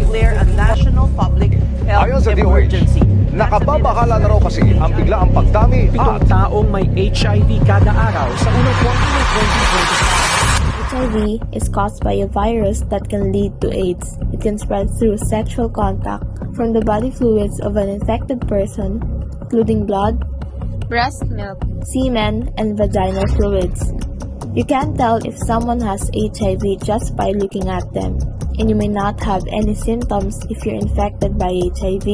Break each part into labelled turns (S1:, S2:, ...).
S1: declare a national public health
S2: Ayon sa
S1: emergency.
S2: DOH, nakababahala na raw kasi ang biglaang pagdami
S3: Pitong
S2: at
S3: taong may HIV kada araw sa unang quarter ng 2020.
S4: HIV is caused by a virus that can lead to AIDS. It can spread through sexual contact from the body fluids of an infected person, including blood,
S5: breast milk,
S4: semen, and vaginal fluids. You can tell if someone has HIV just by looking at them, and you may not have any symptoms if you're infected by HIV.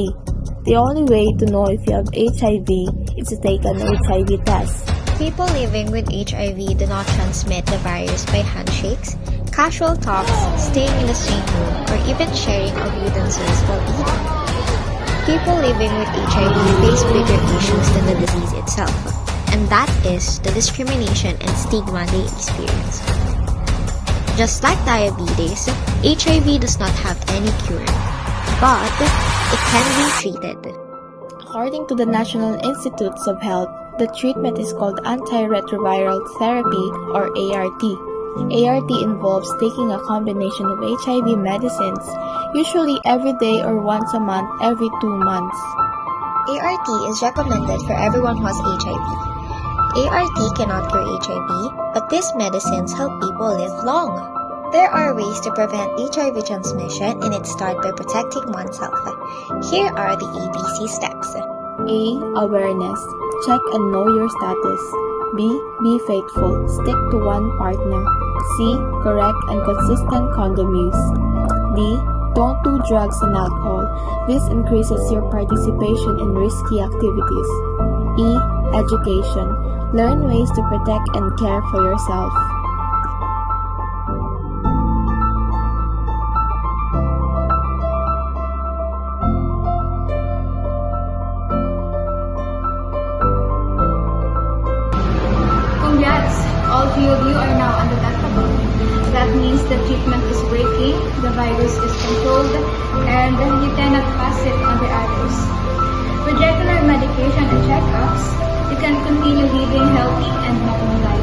S4: The only way to know if you have HIV is to take an HIV test.
S5: people living with HIV do not transmit the virus by handshakes, casual talks, staying in the same room, or even sharing of utensils while eating. People living with HIV face bigger issues than the disease itself, and that is the discrimination and stigma they experience. Just like diabetes, HIV does not have any cure, but it can be treated.
S4: According to the National Institutes of Health, the treatment is called antiretroviral therapy or ART. ART involves taking a combination of HIV medicines, usually every day or once a month every 2 months.
S5: ART is recommended for everyone who has HIV. ART cannot cure HIV, but these medicines help people live long. There are ways to prevent HIV transmission, and it starts by protecting oneself. Here are the ABC steps.
S4: A. Awareness. Check and know your status. B. Be faithful. Stick to one partner. C. Correct and consistent condom use. D. Don't do drugs and alcohol. This increases your participation in risky activities. E. Education. Learn ways to protect and care for yourself.
S6: Congrats! All three of you are now undetectable. That means the treatment is working, the virus is controlled, and you cannot pass it on the others. With regular medication and checkups, you can continue living healthy and normal life.